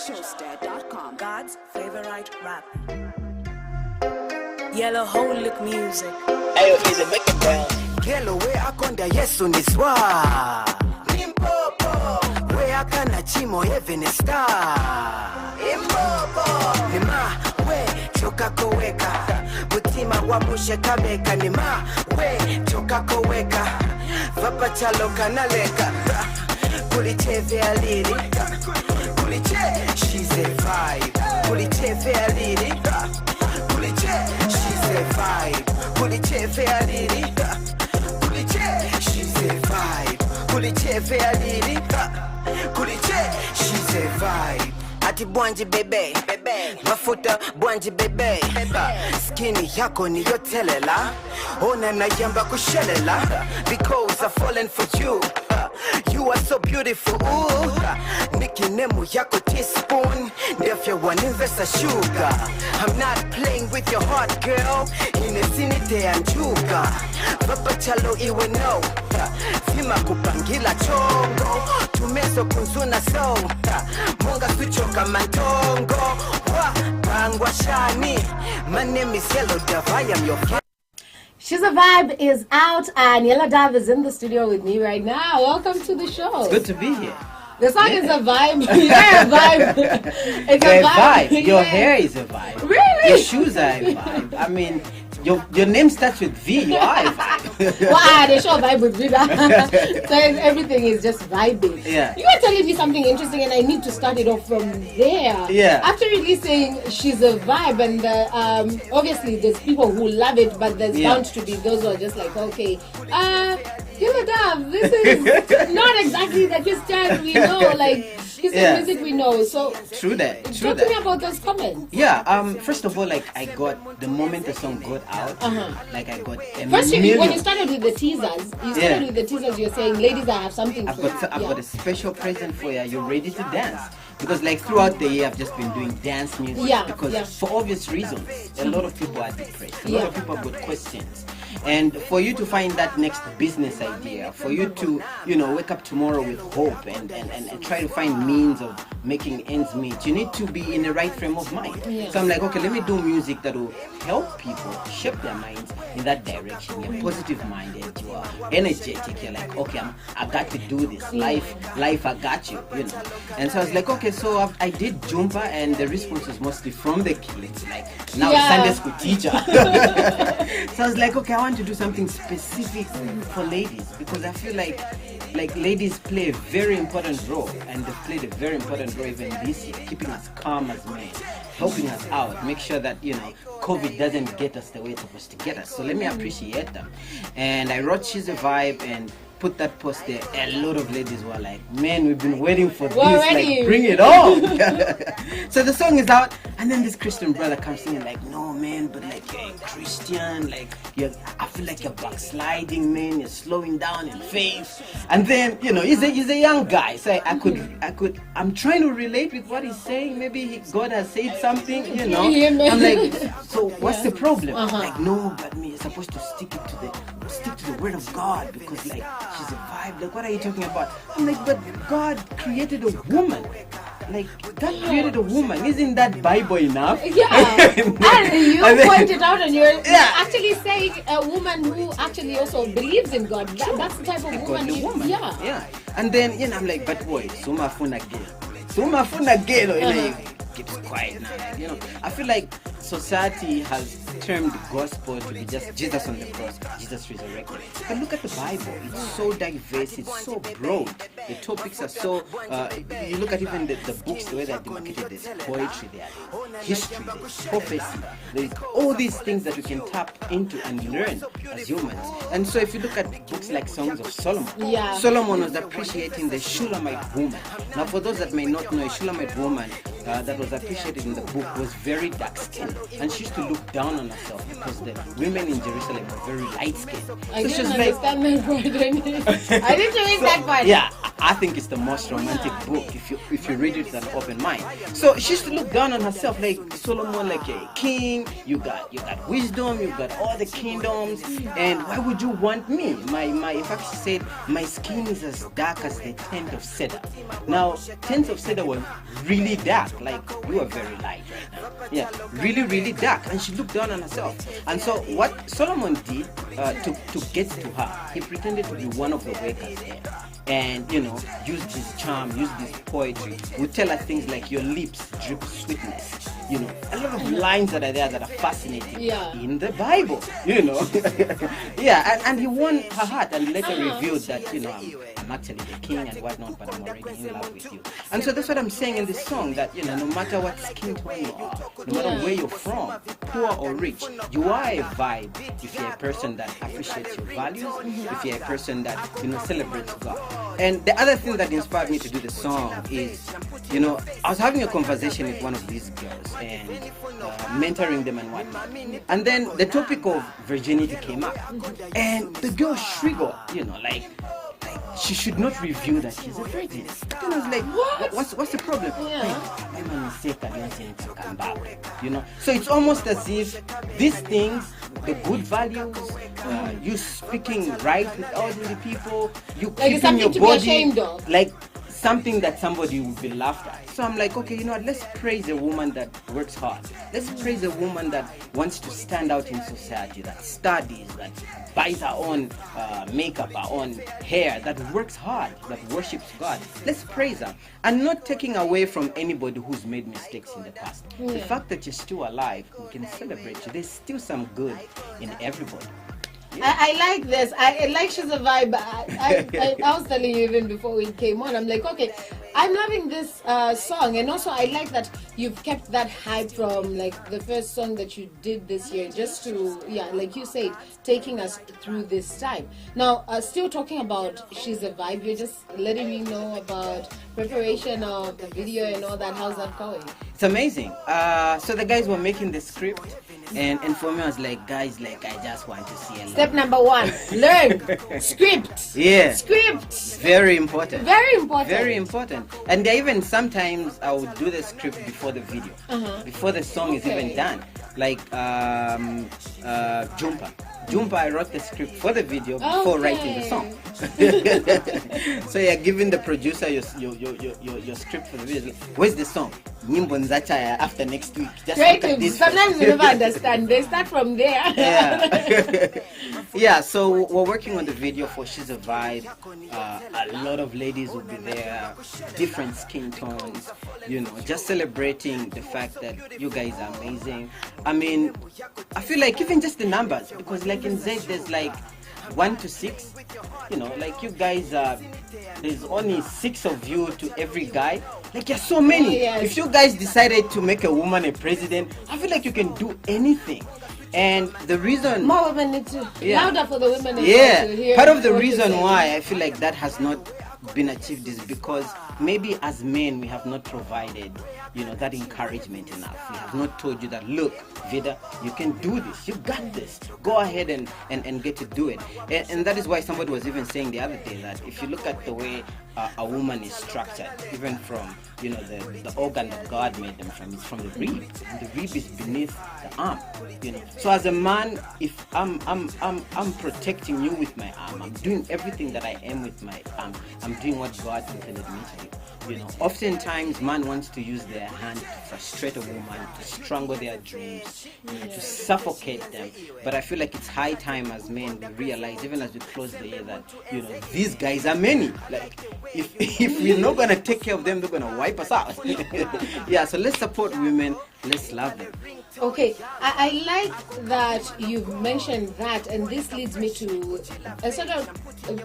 Showster.com. God's favorite rap. Yellow Holic music. Ayo, is it making brown? Gelo we akonda Yesu ni swa Limpopo we akana chimo even star Limpopo Nima we choka koweka Mutima wa mushe kabeka Nima we choka koweka Vapa chalo kanaleka Kulicheve aliri Kuliche, she's a vibe Kulicheve aliri Kuliche, she's a vibe Kulicheve aliri Kuliche, she's a vibe Kulicheve aliri Kuliche, she's a vibe Ati bwanji bebe, mafuta bwanji bebe Skinny yako ni yotelela Ona na yamba kushelela Because I've fallen for you You are so beautiful Niki nemu yako teaspoon Ndefya waninvesta sugar I'm not playing with your heart girl Inesinite ya njuga Baba chalo iwe no Fima kupangila chongo Tumeso kunzuna so Munga suchoka mantongo Pangwa shani My name is Yellow Dove, I am your friend. She's a Vibe is out and Yellow Dove is in the studio with me right now. Welcome to the show. It's good to be here. The song is a vibe. You're a vibe. It's You're a vibe. Your hair is a vibe. Really? Your shoes are a vibe. I mean, your name starts with V. You are a vibe. Wow, they show vibe with me. So everything is just vibing. Yeah. You were telling me something interesting and I need to start it off from there. Yeah. After releasing She's a Vibe and obviously there's people who love it, but there's bound to be those who are just like, okay, Yellow Dove, this is not exactly the Christian we know, like Christian music we know. So True that. talk to me about those comments. Yeah. First of all, like I got the moment the song got out, like I got a First, million. when you started with the teasers, you're saying, ladies, I have something I've for got you. a special present for you. You're ready to dance. Because like throughout the year I've just been doing dance music because for obvious reasons a lot of people are depressed. A lot of people have got questions. And for you to find that next business idea, for you to, wake up tomorrow with hope and try to find means of making ends meet, you need to be in the right frame of mind. So I'm like, okay, let me do music that will help people shape their minds in that direction. You're positive minded, you are energetic, you're like, okay, I got to do this. Life, I got you, And so I was like, okay, so I did Jumpa and the response was mostly from the kids, like now Sunday school teacher. So I was like, okay, I want to do something specific for ladies because I feel like ladies play a very important role and they've played a very important role even this year, keeping us calm as men, helping us out, make sure that, COVID doesn't get us the way it's supposed to get us. So let me appreciate them. And I wrote She's a Vibe and put that post there. A lot of ladies were like, man, we've been waiting for this, like bring it on. So the song is out and then this Christian brother comes singing like, no man, but like you're a Christian, like I feel like you're backsliding, man, you're slowing down in faith. And then he's a young guy, so I'm trying to relate with what he's saying. Maybe God has said something, I'm like, so what's the problem? Like, no, but me, you're supposed to stick to the word of God because like she's a vibe. Like, what are you talking about? I'm like, but God created a woman. Like, God created a woman. Isn't that Bible enough? Yeah. And you pointed out and you're actually saying a woman who actually also believes in God. That's the type of woman. Yeah. And then, I'm like, but boy, Suma Funa Gelo. Keeps quiet now. I feel like society has termed the gospel to be just Jesus on the cross, Jesus resurrected. But look at the Bible. It's so diverse. It's so broad. The topics are so... you look at even the books, the way they're demarcated. There's poetry there, history, there's prophecy. There's all these things that we can tap into and learn as humans. And so if you look at books like Songs of Solomon, Solomon was appreciating the Shulamite woman. Now for those that may not know, a Shulamite woman that was appreciated in the book was very dark skinned and she used to look down on herself because the women in Jerusalem were very light skinned. I didn't understand that part. I didn't read that part. Yeah, I think it's the most romantic book if you read it with an open mind. So she used to look down on herself like Solomon, like a king. You got wisdom, you got all the kingdoms, and why would you want me? In fact, she said my skin is as dark as the tent of cedar. Now, tents of cedar were really dark, like you are very light right now. Yeah, really, really dark. And she looked down on herself. And so what Solomon did to get to her, he pretended to be one of the workers there. And used his charm, used his poetry, would tell her things like your lips drip sweetness. A lot of lines that are there that are fascinating in the Bible. Yeah, and he won her heart and later revealed that I'm actually the king and whatnot, but I'm already in love with you. And so that's what I'm saying in this song, that no matter what skin tone you are, no matter where you're from, poor or rich, you are a vibe if you're a person that appreciates your values, if you're a person that celebrates God. And the other thing that inspired me to do the song is, I was having a conversation with one of these girls and mentoring them and whatnot. And then the topic of virginity came up. And the girl shrieked, like she should not reveal that she's a virgin. And I was like, what's the problem? So it's almost as if these things, the good values, you speaking right with elderly people, you like keeping your to body, be ashamed of. like something that somebody would be laughed at. So I'm like, okay, let's praise a woman that works hard. Let's praise a woman that wants to stand out in society, that studies, that buys her own makeup, her own hair, that works hard, that worships God. Let's praise her. And not taking away from anybody who's made mistakes in the past. The fact that you're still alive, we can celebrate you. There's still some good in everybody. I like this. I like She's a Vibe. I was telling you even before we came on, I'm like, okay, I'm loving this song. And also I like that you've kept that hype from like the first song that you did this year, just to, like you said, taking us through this time. Now, still talking about She's a Vibe, you're just letting me know about preparation of the video and all that. How's that going? It's amazing. So the guys were making the script. And for me, I was like, guys, like, I just want to see a Step number 1, learn. Script. Yeah. Script. Very important. Very important. Very important. And even sometimes I would do the script before the video, before the song is even done. Like Jumpa, I wrote the script for the video before writing the song. So you're giving the producer your script for the video. Where's the song? Nyimbo Nzacha after next week. Just look at this. Sometimes you never understand. They start from there. Yeah. Yeah, so we're working on the video for She's a Vibe. A lot of ladies will be there, different skin tones, just celebrating the fact that you guys are amazing. I mean, I feel like even just the numbers, because like in Z there's like 1 to 6, like you guys there's only 6 of you to every guy. Like you're so many. Yes. If you guys decided to make a woman a president, I feel like you can do anything. And the reason more women need to louder for the women. Yeah, to hear part of the what you're reason saying. why I feel like that has not been achieved is because maybe as men we have not provided that encouragement enough. We have not told you that, look, Vida, you can do this, you got this, go ahead and get to do it. And that is why somebody was even saying the other day that if you look at the way a woman is structured, even from the organ that God made them from, it's from the rib, and the rib is beneath the arm. So as a man, if I'm protecting you with my arm, I'm doing everything that I am with my arm, I'm doing what God intended me to do. Oftentimes man wants to use their hand to frustrate a woman, to strangle their dreams, to suffocate them. But I feel like it's high time as men we realize, even as we close the year, that these guys are many. Like if we're not gonna take care of them, they're gonna wipe us out. Yeah, so let's support women, let's love them. Okay, I like that you've mentioned that, and this leads me to a sort of,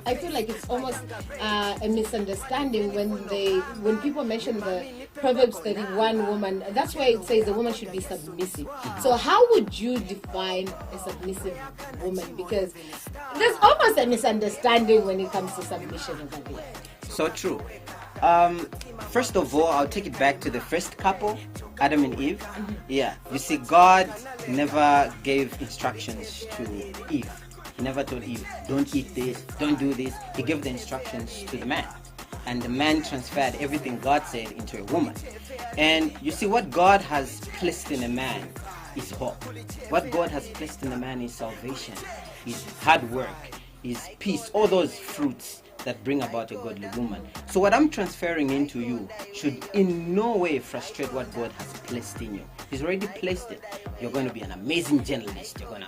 I feel like it's almost a misunderstanding when people mention the Proverbs 31 woman. That's why it says the woman should be submissive. So how would you define a submissive woman? Because there's almost a misunderstanding when it comes to submission over there. So true. First of all, I'll take it back to the first couple, Adam and Eve. Yeah, you see, God never gave instructions to Eve. He never told Eve, don't eat this, don't do this. He gave the instructions to the man. and the man transferred everything God said into a woman. And you see, what God has placed in a man is hope. What God has placed in a man is salvation, is hard work, is peace, all those fruits that bring about a godly woman. So what I'm transferring into you should in no way frustrate what God has placed in you. He's already placed it. You're going to be an amazing journalist. You're going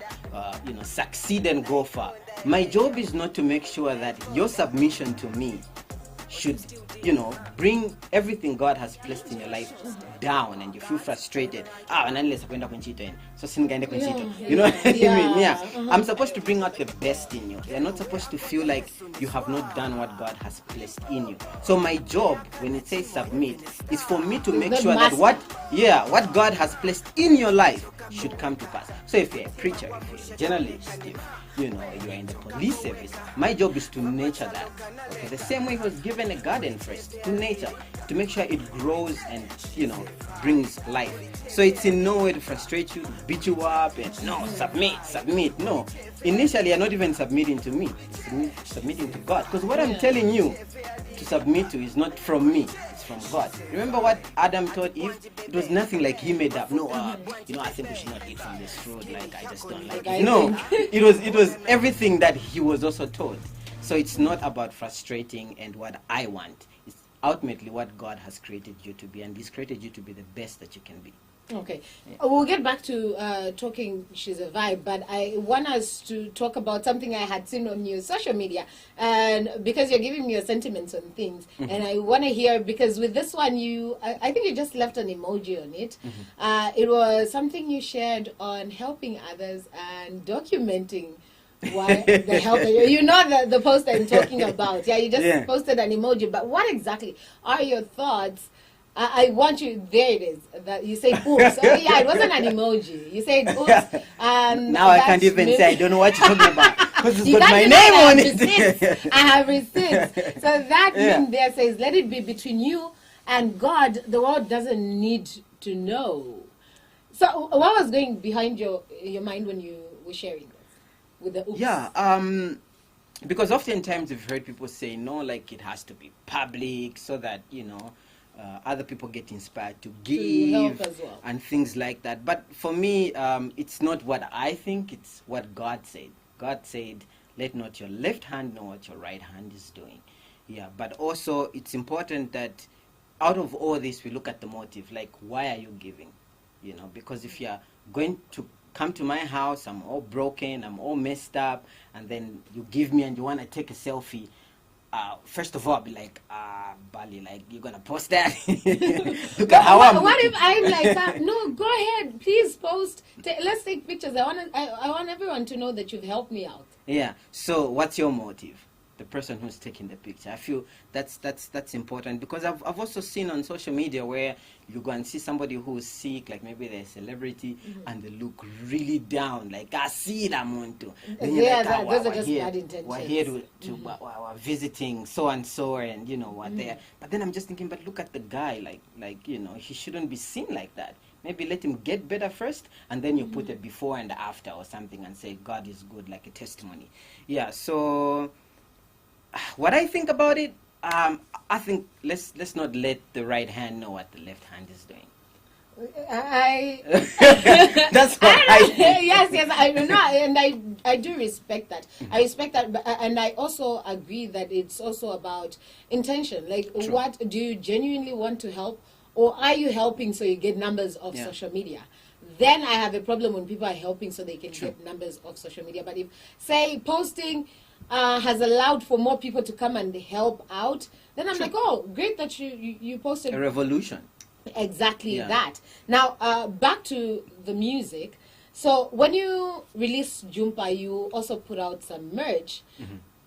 to succeed and go far. My job is not to make sure that your submission to me should, bring everything God has placed in your life down, and you feel frustrated. And unless I kwenda kwenchito, so singaende kwenchito. You know what I mean? Yeah. I'm supposed to bring out the best in you. You're not supposed to feel like you have not done what God has placed in you. So my job, when it says submit, is for me to make sure that what God has placed in your life should come to pass. So if you're a preacher, if you're a journalist, if you are in the police service, my job is to nurture that. Okay, the same way he was given a garden first, to nature, to make sure it grows and brings life. So it's in no way to frustrate you, to beat you up, and no, submit. No, initially you're not even submitting to me, it's submitting to God. Because what I'm telling you to submit to is not from me, it's from God. Remember what Adam told Eve? It was nothing like he made up. No, I think we should not eat from this fruit. Like, I just don't like it. No, it was everything that he was also told. So it's not about frustrating and what I want. It's ultimately what God has created you to be, and He's created you to be the best that you can be. Okay. Yeah. We'll get back to talking She's a Vibe, but I want us to talk about something I had seen on your social media, and because you're giving me your sentiments on things, and I want to hear, because with this one, I think you just left an emoji on it. It was something you shared on helping others and documenting why the help. The post I'm talking about. Yeah, you just posted an emoji, but what exactly are your thoughts? I want you, there it is, that you say oops. Oh yeah, it wasn't an emoji. You said oops. Now I can't even say I don't know what you're talking about, because it's got my name on it. I have receipts. So that meme there says, let it be between you and God. The world doesn't need to know. So what was going behind your mind when you were sharing this with the oops? Yeah, because oftentimes we've heard people say, no, like it has to be public so that, other people get inspired to give as well, and things like that. But for me, it's not what I think, it's what God said. God said, let not your left hand know what your right hand is doing. Yeah, but also it's important that out of all this, we look at the motive, like, why are you giving? Because if you're going to come to my house, I'm all broken, I'm all messed up, and then you give me and you want to take a selfie, first of all, I'll be like, Bali, like, you're gonna post that? Look at how I'm. What if I'm like, no, go ahead, please post. Let's take pictures. I want everyone to know that you've helped me out. Yeah. So, what's your motive? The person who's taking the picture. I feel that's important, because I've also seen on social media where you go and see somebody who's sick, like maybe they're a celebrity, and they look really down, like, I see them on to. Yeah, those are just bad intentions. We're here we're visiting so and so, and we're there. But then I'm just thinking, but look at the guy, like he shouldn't be seen like that. Maybe let him get better first, and then you put a before and after or something and say God is good, like a testimony. Yeah. So what I think about it, I think let's not let the right hand know what the left hand is doing. That's what I think. Yes, I know, and I do respect that. I respect that, and I also agree that it's also about intention. Like, True. What do you genuinely want to help, or are you helping so you get numbers of social media? Then I have a problem when people are helping so they can get numbers of social media. But if, say, posting has allowed for more people to come and help out, then I'm like, oh, great that you posted. A revolution. Exactly that. Now, back to the music. So when you release Jumpa, you also put out some merch.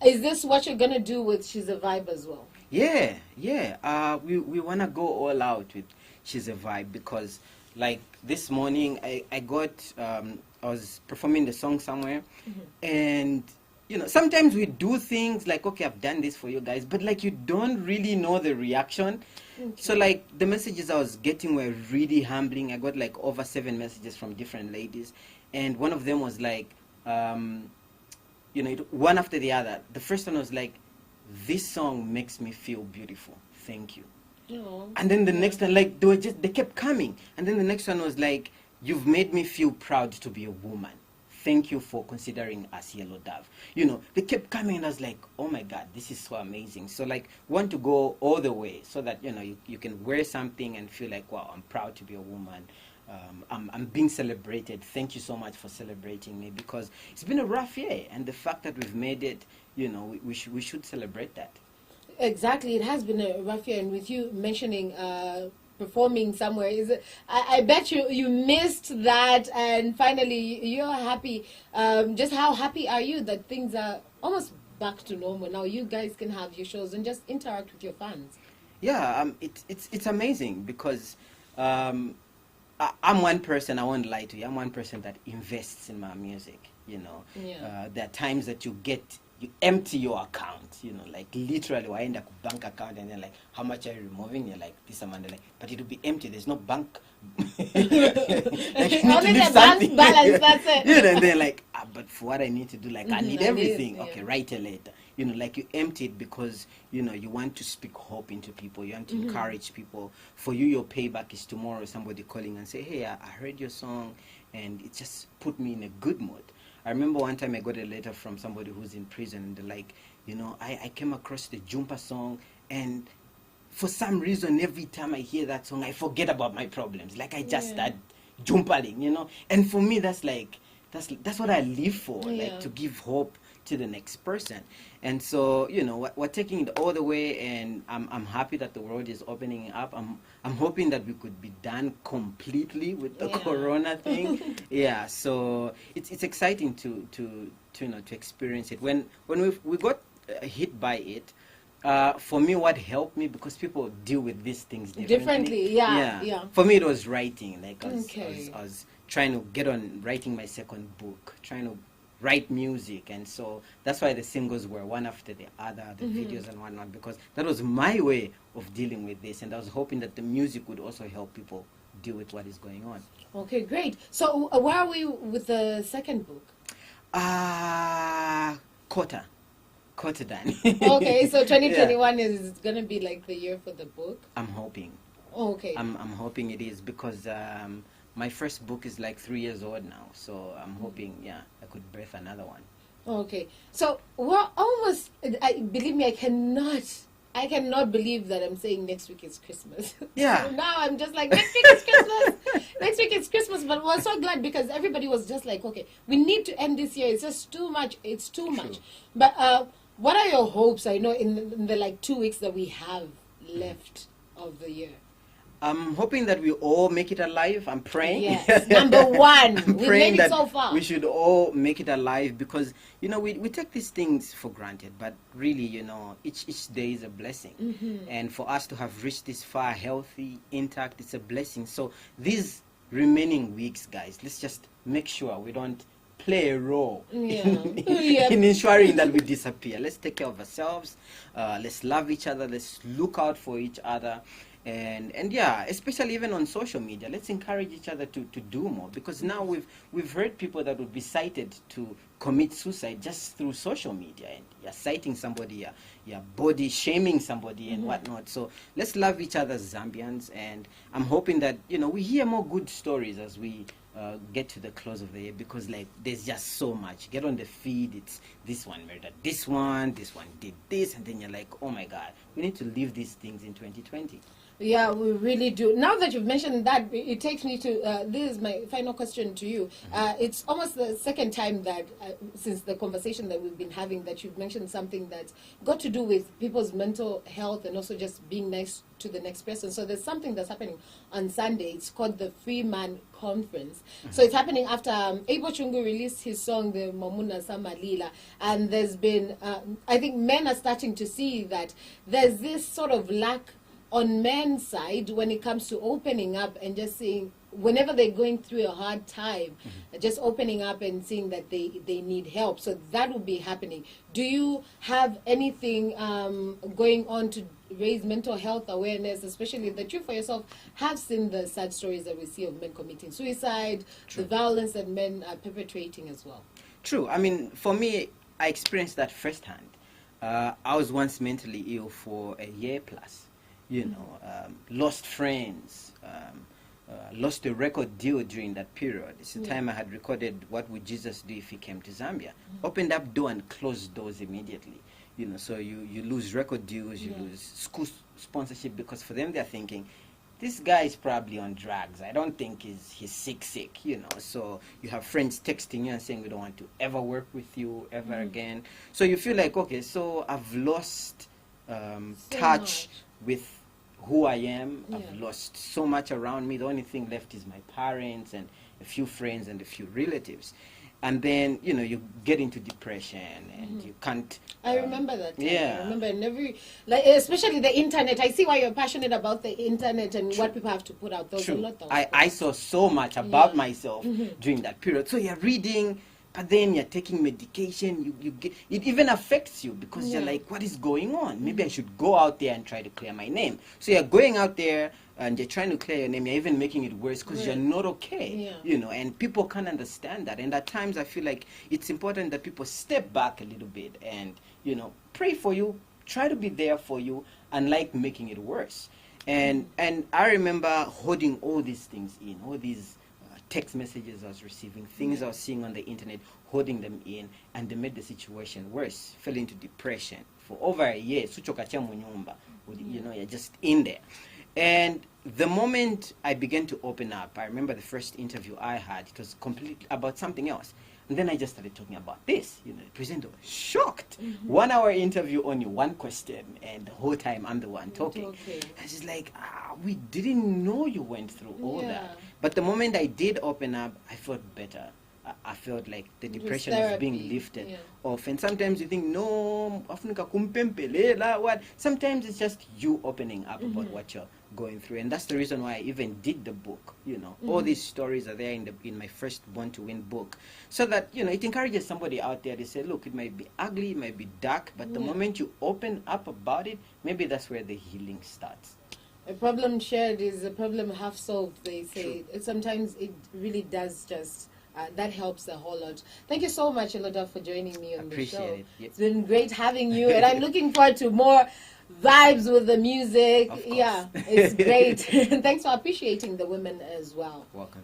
Is this what you're going to do with She's a Vibe as well? Yeah. We want to go all out with She's a Vibe, because like this morning I got, I was performing the song somewhere, and sometimes we do things like, okay, I've done this for you guys, but like you don't really know the reaction. So like the messages I was getting were really humbling. I got like over 7 messages from different ladies, and one of them was like, one after the other. The first one was like, this song makes me feel beautiful. Thank you. Oh. And then the next one, like they kept coming. And then the next one was like, you've made me feel proud to be a woman. Thank you for considering us, Yellow Dove. You know, they kept coming and I was like, oh my God, this is so amazing. So like, want to go all the way so that, you know, you can wear something and feel like, wow, I'm proud to be a woman. I'm being celebrated. Thank you so much for celebrating me, because it's been a rough year. And the fact that we've made it, you know, we should celebrate that. Exactly. It has been a rough year. And with you mentioning performing somewhere, I bet you missed that, and finally you're happy. Just how happy are you that things are almost back to normal now? You guys can have your shows and just interact with your fans. Yeah, it's amazing, because I'm one person, I won't lie to you, I'm one person that invests in my music, you know. Yeah. There are times that you empty your account, you know, like literally I end up bank account and then like, how much are you removing? You're like, this amount, like, but it'll be empty, there's no bank. Like, Only the bank balance, that's it. You know, and then like, but for what I need to do, like, I need I everything. need, yeah. Okay, write a letter. You know, like, you empty it because, you know, you want to speak hope into people. You want to encourage people. For you, your payback is tomorrow, somebody calling and say, hey, I heard your song and it just put me in a good mood. I remember one time I got a letter from somebody who's in prison, and they're like, you know, I came across the Jumpa song, and for some reason, every time I hear that song, I forget about my problems. Like, I just start jumpaling, you know. And for me, that's like, that's what I live for, like, to give hope to the next person. And so, you know, we're taking it all the way, and I'm happy that the world is opening up. I'm hoping that we could be done completely with the corona thing. Yeah, so it's exciting to you know, to experience it. When we got hit by it, for me, what helped me, because people deal with these things differently. Yeah. For me, it was writing. Like, I was trying to get on writing my second book, trying to write music, and so that's why the singles were one after the other, the videos and whatnot, because that was my way of dealing with this, and I was hoping that the music would also help people deal with what is going on. Okay, great. So where are we with the second book? Quarter done. Okay, so 2021 is gonna be like the year for the book. I'm hoping. Oh, okay. I'm hoping it is, because my first book is like 3 years old now, so I'm hoping, I could birth another one. Okay, so we're almost. Believe me, I cannot believe that I'm saying next week is Christmas. Yeah. So now I'm just like, next week is Christmas. Next week is Christmas. But we're so glad, because everybody was just like, okay, we need to end this year. It's just too much. It's too much. But what are your hopes? I know in the like 2 weeks that we have left of the year. I'm hoping that we all make it alive. I'm praying. Yes, number one. We've made it so far. We should all make it alive, because, you know, we take these things for granted, but really, you know, each day is a blessing. And for us to have reached this far, healthy, intact, it's a blessing. So these remaining weeks, guys, let's just make sure we don't play a role in ensuring that we disappear. Let's take care of ourselves. Let's love each other. Let's look out for each other. And yeah, especially even on social media, let's encourage each other to do more, because now we've heard people that would be cited to commit suicide just through social media, and you're citing somebody, you're body shaming somebody and whatnot. So let's love each other as Zambians, and I'm hoping that, you know, we hear more good stories as we get to the close of the year, because like there's just so much. Get on the feed, it's this one murdered this one did this, and then you're like, oh my God, we need to leave these things in 2020. Yeah, we really do. Now that you've mentioned that, it takes me to, this is my final question to you. It's almost the second time that, since the conversation that we've been having, that you've mentioned something that's got to do with people's mental health and also just being nice to the next person. So there's something that's happening on Sunday. It's called the Free Man Conference. So it's happening after Abel Chungu released his song, the Mamuna Samalila. And there's been, I think men are starting to see that there's this sort of lack on men's side when it comes to opening up and just saying, whenever they're going through a hard time, just opening up and seeing that they need help. So that will be happening. Do you have anything going on to raise mental health awareness, especially that you for yourself have seen the sad stories that we see of men committing suicide, the violence that men are perpetrating as well? True. I mean, for me, I experienced that firsthand. I was once mentally ill for a year plus. Lost friends, lost a record deal during that period. It's the time I had recorded What Would Jesus Do If He Came to Zambia. Opened up door and closed doors immediately. So you lose record deals, you lose school sponsorship, because for them they're thinking, this guy is probably on drugs. I don't think he's sick, So you have friends texting you and saying, we don't want to ever work with you ever again. So you feel like, okay, so I've lost touch with who I am. I've lost so much around me. The only thing left is my parents and a few friends and a few relatives. And then, you get into depression and you can't... I remember that. Yeah. I remember especially the internet. I see why you're passionate about the internet and what people have to put out. There's a lot of I saw so much about myself during that period. So you're reading, but then you're taking medication. You get, it even affects you because you're like, what is going on? Maybe I should go out there and try to clear my name. So you're going out there and you're trying to clear your name. You're even making it worse because you're not okay. And people can't understand that. And at times I feel like it's important that people step back a little bit and, pray for you, try to be there for you, unlike making it worse. And I remember holding all these things in, all these text messages I was receiving, things I was seeing on the internet, holding them in, and they made the situation worse. Fell into depression for over a year. You're just in there. And the moment I began to open up, I remember the first interview I had, it was completely about something else. And then I just started talking about this. The presenter was shocked. 1 hour interview, only one question, and the whole time I'm the one talking. I was just like, we didn't know you went through all that. But the moment I did open up, I felt better. I felt like the depression was being lifted off. And sometimes you think, no, what? Sometimes it's just you opening up about what you're going through. And that's the reason why I even did the book. All these stories are there in my first Born to Win book. So that, it encourages somebody out there to say, look, it might be ugly, it might be dark, but the moment you open up about it, maybe that's where the healing starts. A problem shared is a problem half solved, they say. Sometimes it really does just... that helps a whole lot. Thank you so much, Elodove, for joining me on the show. Appreciate it. It's been great having you, and I'm looking forward to more vibes with the music. It's great. Thanks for appreciating the women as well. Welcome.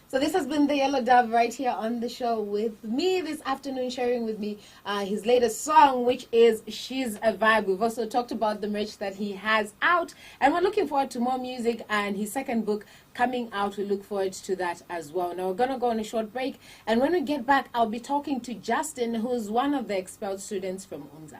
So this has been the Elodove right here on the show with me this afternoon, sharing with me his latest song, which is She's a Vibe. We've also talked about the merch that he has out, and we're looking forward to more music and his second book coming out. We look forward to that as well. Now we're going to go on a short break, and when we get back, I'll be talking to Justin, who's one of the expelled students from UNZA.